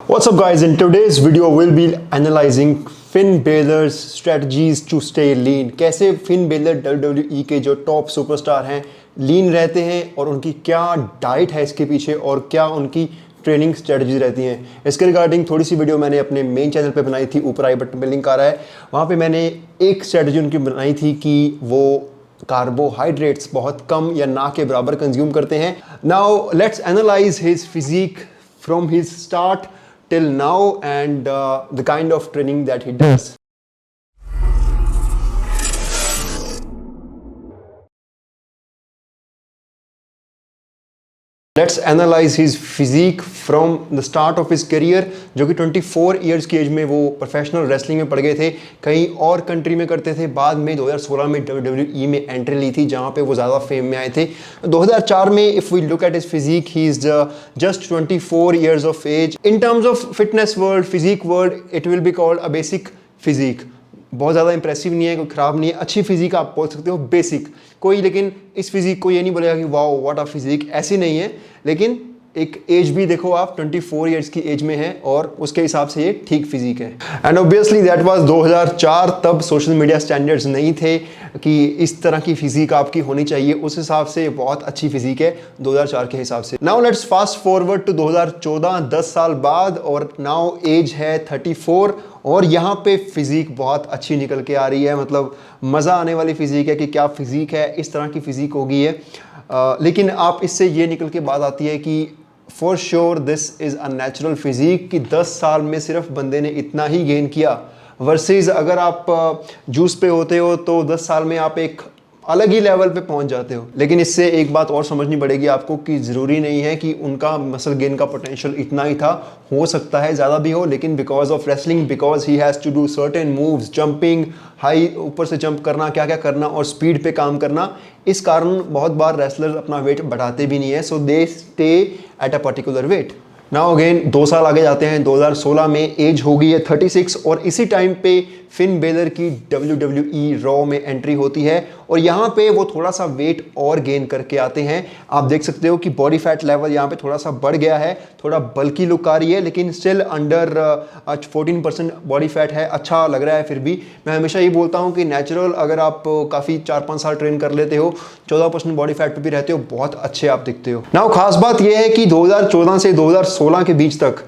What's up guys, in today's video we'll be analyzing Finn Balor's strategies to stay lean। कैसे fin baler WWE के जो top superstar हैं लीन रहते हैं और उनकी क्या डाइट है इसके पीछे और क्या उनकी ट्रेनिंग स्ट्रेटजीज रहती हैं। इसके रिगार्डिंग थोड़ी सी वीडियो मैंने अपने मेन चैनल पे बनाई थी, ऊपर आई बटन पे लिंक आ रहा है। वहाँ पे मैंने एक स्ट्रेटजी उनकी बनाई थी कि वो कार्बोहाइड्रेट्स बहुत कम या ना के बराबर कंज्यूम करते हैं। Now let's analyse his physique from his start till now and the kind of training that he does. Let's analyze his physique from the start of his career, जो कि 24 इयर्स की एज में वो professional wrestling में पड़ गए थे। कहीं और कंट्री में करते थे, बाद में 2016 में WWE में एंट्री ली थी जहाँ पे वो ज़्यादा फेम में आए थे। 2004 में if we look at his physique, he is just 24 years of age. In terms of fitness world, physique world, it will be called a basic physique. बहुत ज़्यादा इंप्रेसिव नहीं है, कोई ख़राब नहीं है, अच्छी फिजिक आप बोल सकते हो, बेसिक। कोई लेकिन इस फिजिक को ये नहीं बोलेगा कि वाओ व्हाट अ फिजिक, ऐसी नहीं है। लेकिन एक एज भी देखो आप 24 इयर्स की एज में है और उसके हिसाब से ये ठीक फिजिक है। एंड ऑब्वियसली दैट वाज 2004, तब सोशल मीडिया स्टैंडर्ड्स नहीं थे कि इस तरह की फिजिक आपकी होनी चाहिए। उस हिसाब से बहुत अच्छी फिजिक है 2004 के हिसाब से। Now let's fast forward to 2014, 10 साल बाद, और नाउ एज है 34 और यहाँ पे फिजिक बहुत अच्छी निकल के आ रही है। मतलब मज़ा आने वाली फिजिक है कि क्या फिजिक है, इस तरह की फिजिक होगी है। लेकिन आप इससे ये निकल के बात आती है कि for sure this is a natural physique, कि 10 साल में सिर्फ बंदे ने इतना ही गेन किया। वर्सेस अगर आप जूस पे होते हो तो 10 साल में आप एक अलग ही लेवल पे पहुंच जाते हो। लेकिन इससे एक बात और समझनी पड़ेगी आपको कि ज़रूरी नहीं है कि उनका मसल गेन का पोटेंशियल इतना ही था, हो सकता है ज़्यादा भी हो। लेकिन because of wrestling, because he has to do certain moves, jumping, high ऊपर से जंप करना, क्या क्या करना और स्पीड पे काम करना, इस कारण बहुत बार रेसलर्स अपना वेट बढ़ाते भी नहीं है। So they stay at a particular weight. Now again 2 साल आगे जाते हैं, 2016 में एज हो गई है 36 और इसी टाइम पे फिन बेलर की WWE रॉ में एंट्री होती है और यहाँ पे वो थोड़ा सा वेट और गेन करके आते हैं। आप देख सकते हो कि बॉडी फैट लेवल यहाँ पे थोड़ा सा बढ़ गया है, थोड़ा बल्की लुक आ रही है, लेकिन स्टिल अंडर 14% बॉडी फैट है, अच्छा लग रहा है। फिर भी मैं हमेशा ये बोलता हूँ कि नेचुरल अगर आप काफ़ी 4-5 साल ट्रेन कर लेते हो, 14% बॉडी फैट पे भी रहते हो, बहुत अच्छे आप दिखते हो। नाउ खास बात यह है कि 2014 से 2016 के बीच तक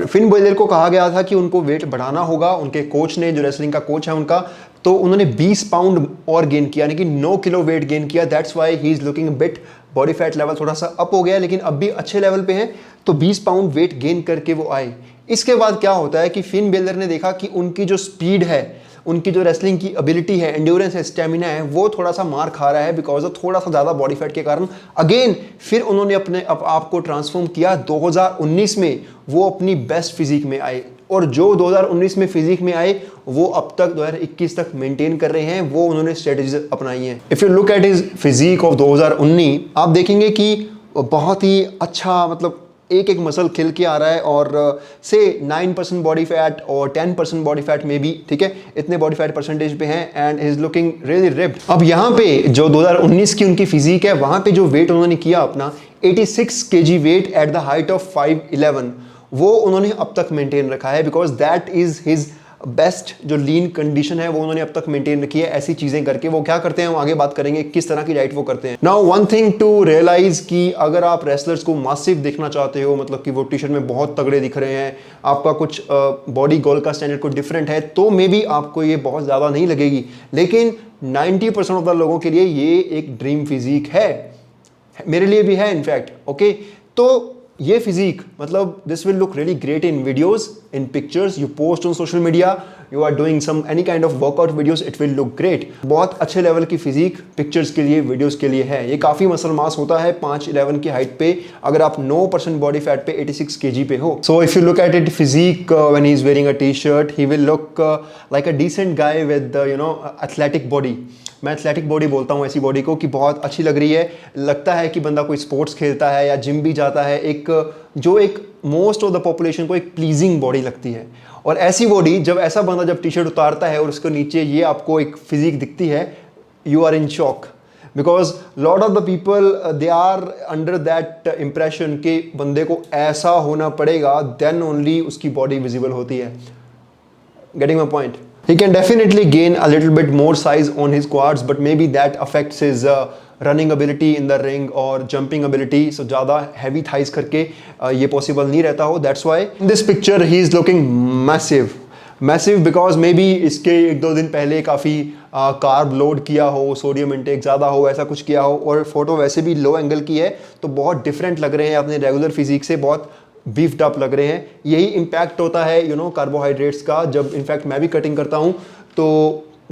फिन बेलर को कहा गया था कि उनको वेट बढ़ाना होगा। उनके कोच ने, जो रेसलिंग का कोच है उनका, तो उन्होंने 20 पाउंड और गेन किया, यानी कि 9 किलो वेट गेन किया। That's why he is looking bit, body fat level थोड़ा सा अप हो गया, लेकिन अब भी अच्छे लेवल पे हैं। तो 20 पाउंड वेट गेन करके वो आए। इसके बाद क्या होता है कि फिन बेलर ने देखा कि उनकी जो स्पीड है, उनकी जो रेसलिंग की एबिलिटी है, एंड्योरेंस है, स्टेमिना है, वो थोड़ा सा मार खा रहा है बिकॉज ऑफ थोड़ा सा ज़्यादा बॉडी फैट के कारण। अगेन फिर उन्होंने अपने आप को ट्रांसफॉर्म किया। 2019 में वो अपनी बेस्ट फिजिक में आए और जो 2019 में फिजिक में आए वो अब तक 2021 तक मेंटेन कर रहे हैं। वो उन्होंने स्ट्रेटजीज अपनाई हैं। If you look at his physique of 2019, आप देखेंगे कि बहुत ही अच्छा, मतलब एक एक मसल खिल के आ रहा है और से 9% बॉडी फैट और 10% बॉडी फैट में भी, ठीक है, इतने बॉडी फैट परसेंटेज पे हैं and is looking really ripped. अब यहाँ पे जो 2019 की उनकी फिजिक है, वहाँ पे जो वेट उन्होंने किया अपना 86 kg weight at the height of 5'11", वो उन्होंने अब तक मेंटेन रखा है because that is his best जो लीन कंडीशन है, वो उन्होंने अब तक मेंटेन रखी है ऐसी चीज़ें करके। वो क्या करते हैं, हम आगे बात करेंगे किस तरह की डाइट वो करते हैं। Now one thing to realise कि अगर आप रेसलर्स को मासिव देखना चाहते हो, मतलब कि वो टी शर्ट में बहुत तगड़े दिख रहे हैं, आपका कुछ बॉडी गोल का स्टैंडर्ड को डिफरेंट है, तो मे बी आपको ये बहुत ज़्यादा नहीं लगेगी। लेकिन 90% ऑफ द लोगों के लिए ये एक ड्रीम फिजिक है, मेरे लिए भी है इनफैक्ट। ओके, तो ये फिजिक, मतलब this will look really great in videos, in pictures you post on social media, you are doing some any kind of workout videos, it will look great. बहुत अच्छे लेवल की physique pictures के लिए, videos के लिए है। ये काफ़ी मसल मास होता है 5'11" की हाइट पे, अगर आप 9% बॉडी फैट पे 86 kg पे हो। So if you look at it physique when he is wearing a T shirt, he will look like a decent guy with athletic body. मैं एथलेटिक बॉडी बोलता हूँ ऐसी बॉडी को कि बहुत अच्छी लग रही है, लगता है कि बंदा कोई स्पोर्ट्स खेलता है या जिम भी जाता है, एक मोस्ट ऑफ द पॉपुलेशन को एक प्लीजिंग बॉडी लगती है। और ऐसी बॉडी जब ऐसा बंदा जब टी शर्ट उतारता है और उसके नीचे ये आपको एक फिजिक दिखती है, you are in shock. Because lot of the people they are under that impression कि बंदे को ऐसा होना पड़ेगा देन ओनली उसकी बॉडी विजिबल होती है. Getting my point? He can definitely gain a little bit more size on his quads, but maybe that affects his running ability in the ring or jumping ability. So ज़्यादा heavy thighs करके ये possible नहीं रहता हो. That's why in this picture he is looking massive. Massive because maybe इसके 1-2 दिन पहले काफ़ी कार्ब लोड किया हो, सोडियम इंटेक ज़्यादा हो, ऐसा कुछ किया हो, और फोटो वैसे भी लो एंगल की है तो बहुत डिफरेंट लग रहे हैं अपने रेगुलर फिजिक से, बहुत बीफ्ड अप लग रहे हैं. यही इम्पैक्ट होता है कार्बोहाइड्रेट्स का. जब इनफैक्ट मैं भी कटिंग करता हूँ तो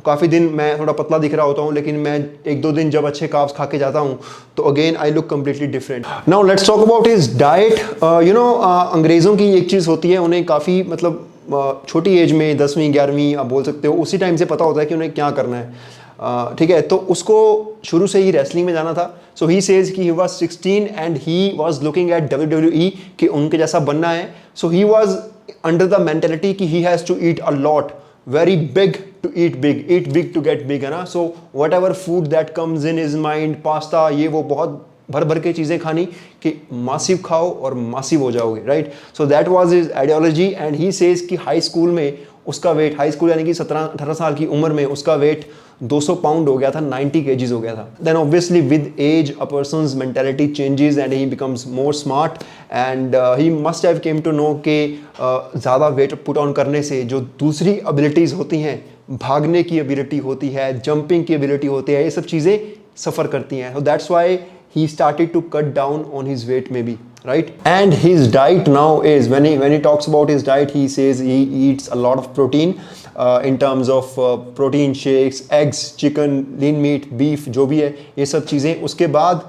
काफ़ी दिन मैं थोड़ा पतला दिख रहा होता हूँ, लेकिन मैं 1-2 दिन जब अच्छे कार्ब्स खा के जाता हूँ तो again I look completely different. Now let's talk about his diet. अंग्रेज़ों की एक चीज़ होती है, उन्हें काफ़ी मतलब छोटी एज में 10वीं 11वीं आप बोल सकते हो, उसी टाइम से पता होता है कि उन्हें क्या करना है. ठीक है, तो उसको शुरू से ही रेसलिंग में जाना था. सो ही सेज कि he was 16 and he was looking at WWE कि उनके जैसा बनना है. So he was under the mentality कि he has to eat a lot, very big to eat big to get big, है ना. So whatever food that comes in his mind, pasta, ये वो, बहुत भर भर के चीज़ें खानी कि मासिव खाओ और मासिव हो जाओगे, right. So that was his ideology. And he says कि हाई स्कूल में उसका वेट, हाई स्कूल यानी कि 17-18 साल की उम्र में उसका वेट 200 पाउंड हो गया था, 90 kgs हो गया था. Then obviously with age a person's mentality changes and he becomes more smart and he must have came to know कि ज़्यादा वेट पुट ऑन करने से जो दूसरी एबिलिटीज़ होती हैं, भागने की एबिलिटी होती है, जंपिंग की एबिलिटी होती है, ये सब चीज़ें सफ़र करती हैं. So that's why he started to cut down on his weight maybe, right. And his diet now is, when he talks about his diet, he says he eats a lot of protein in terms of protein shakes, eggs, chicken, lean meat, beef, जो भी है ये सब चीज़ें. उसके बाद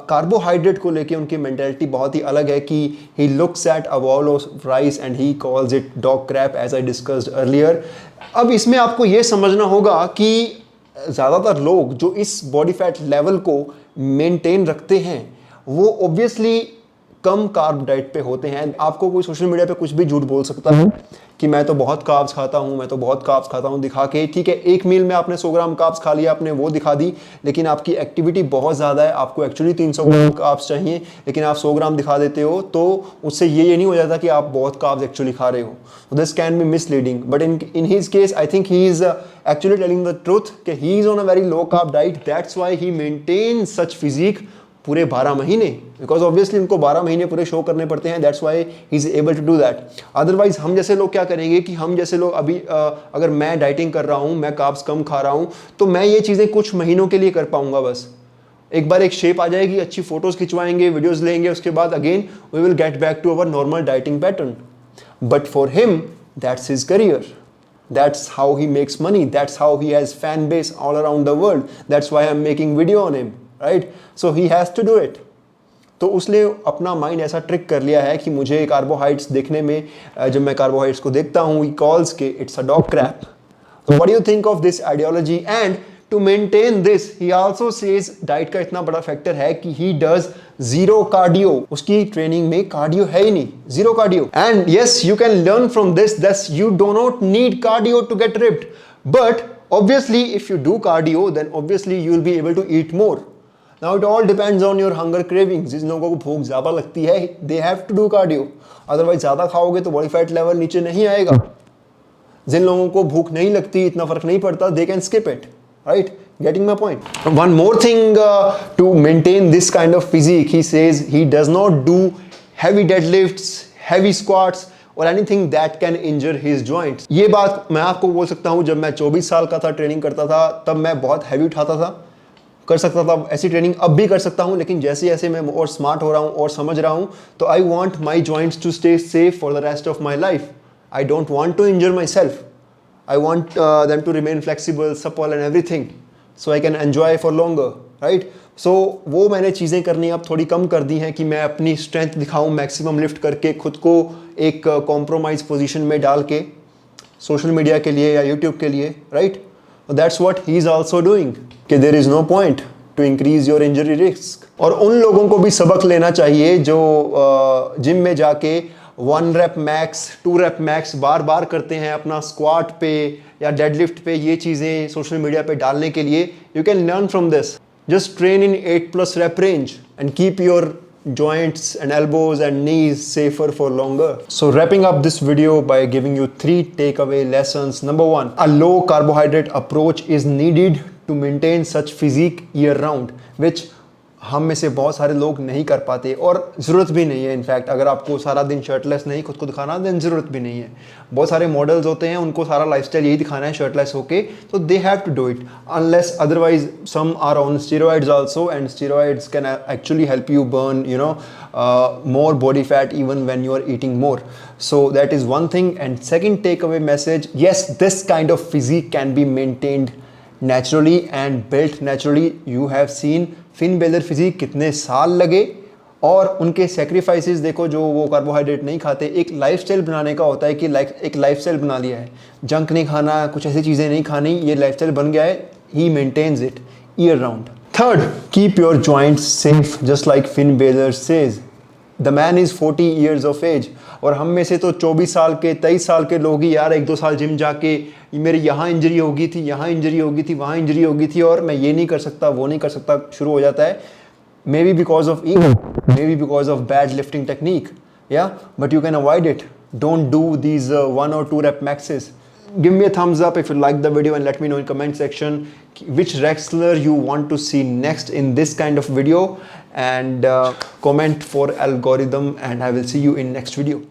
carbohydrate को लेके उनकी मेंटालिटी बहुत ही अलग है कि he looks at a bowl of rice and he calls it dog crap as I discussed earlier. अब इसमें आपको ये समझना होगा कि ज़्यादातर लोग जो इस बॉडी फैट लेवल को मेंटेन रखते हैं वो ऑब्वियसली कम कार्ब डाइट पे होते हैं. आपको कोई सोशल मीडिया पे कुछ भी झूठ बोल सकता है कि मैं तो बहुत कार्ब्स खाता हूँ, मैं तो बहुत कार्ब्स खाता हूँ, दिखा के. ठीक है, एक मील में आपने 100 ग्राम कार्ब्स खा लिया, आपने वो दिखा दी, लेकिन आपकी एक्टिविटी बहुत ज़्यादा है, आपको एक्चुअली 300 ग्राम कार्ब्स चाहिए, लेकिन आप 100 ग्राम दिखा देते हो, तो उससे ये नहीं हो जाता कि आप बहुत कार्ब्स एक्चुअली खा रहे हो. This can be misleading. But in his case I think he is actually telling the truth कि he is on a very low carb diet. That's why he maintain such physique पूरे 12 महीने, because obviously उनको 12 महीने पूरे show करने पड़ते हैं. That's why he is able to do that. Otherwise हम जैसे लोग क्या करेंगे कि हम जैसे लोग अभी अगर मैं डाइटिंग कर रहा हूँ, मैं कार्ब्स कम खा रहा हूँ, तो मैं ये चीज़ें कुछ महीनों के लिए कर पाऊंगा. बस एक बार एक शेप आ जाएगी, अच्छी फोटोज खिंचवाएंगे, वीडियोज लेंगे, उसके बाद again we will get back to our normal dieting pattern. But for him that's his career. That's how he makes money. That's how he has fan base all around the world. That's why I'm making video on him, right? So he has to do it. तो उसने अपना mind ऐसा trick कर लिया है कि मुझे carbohydrates देखने में, जब मैं कार्बोहाइड्रेट्स को देखता हूँ, he calls के it's a dog crap. So what do you think of this ideology? And to maintain this, he also says diet का इतना बड़ा फैक्टर है कि he does zero cardio. उसकी ट्रेनिंग में कार्डियो है ही नहीं, zero cardio. And yes, you can learn from this that you do not need cardio to get ripped. But obviously, if you do cardio, then obviously you will be able to eat more. Now it all depends on your hunger cravings. जिन लोगों को भूख ज़्यादा लगती है, they have to do cardio. Otherwise ज़्यादा खाओगे तो body fat level नीचे नहीं आएगा. जिन लोगों को भूख नहीं लगती, इतना फर्क नहीं पड़ता, they can skip it. Right? Getting my point? One more thing to maintain this kind of physique, he says he does not do heavy deadlifts, heavy squats or anything that can injure his joints. ये बात मैं आपको बोल सकता हूँ, जब मैं 24 साल का था, ट्रेनिंग करता था, तब मैं बहुत हैवी उठाता था, कर सकता था. ऐसी ट्रेनिंग अब भी कर सकता हूँ, लेकिन जैसे जैसे मैं और स्मार्ट हो रहा हूँ और समझ रहा हूँ, तो I want my joints to stay safe for the rest of my life. I don't want to injure myself. I want them to remain flexible, supple and everything, so I can enjoy for longer, right? So वो मैंने चीज़ें करनी अब थोड़ी कम कर दी हैं कि मैं अपनी स्ट्रेंथ दिखाऊं, मैक्सिमम लिफ्ट करके खुद को एक कॉम्प्रोमाइज पोजीशन में डाल के सोशल मीडिया के लिए या यूट्यूब के लिए, right? That's what he is also doing. कि there is no point to increase your injury risk. और उन लोगों को भी सबक लेना चाहिए जो जिम में जाके 1 rep max, 2 rep max बार बार करते हैं अपना स्क्वाट पे या डेडलिफ्ट पे, ये चीज़ें सोशल मीडिया पे डालने के लिए. You can learn from this. Just train in 8+ rep range and keep your joints and elbows and knees safer for longer. So wrapping up this video by giving you 3 takeaway lessons. Number 1, a low carbohydrate approach is needed to maintain such physique year round, which हम में से बहुत सारे लोग नहीं कर पाते और ज़रूरत भी नहीं है. इनफैक्ट अगर आपको सारा दिन शर्टलेस नहीं खुद को दिखाना देन ज़रूरत भी नहीं है. बहुत सारे मॉडल्स होते हैं उनको सारा लाइफस्टाइल यही दिखाना है शर्टलेस होके, तो they have to do it unless otherwise some are on steroids also and steroids can actually help you burn more body fat even when you are eating more. So that is one thing. And second takeaway message, yes, this kind of physique can be maintained naturally and built naturally. You have seen Finn Balor physique कितने साल लगे और उनके sacrifices देखो, जो वो carbohydrate नहीं खाते. एक लाइफस्टाइल बनाने का होता है कि एक लाइफस्टाइल बना लिया है, जंक नहीं खाना, कुछ ऐसी चीज़ें नहीं खानी, ये लाइफस्टाइल बन गया है. He maintains it year round. Third, keep your joints safe just like Finn Balor says. The man is 40 years of age. और हम में से तो 24 साल के 23 साल के लोग ही यार 1-2 साल जिम जाके मेरी यहाँ इंजरी हो गई थी, यहाँ इंजरी हो गई थी, वहाँ इंजरी हो गई थी और मैं ये नहीं कर सकता, वो नहीं कर सकता शुरू हो जाता है. Maybe because of ego, maybe because of bad lifting technique, या but you can avoid it. Don't do these 1 or 2 rep maxes. Give me a thumbs up if you like the video and let me know in comment section which wrestler you want to see next in this kind of video, and comment for algorithm, and I will see you in next video.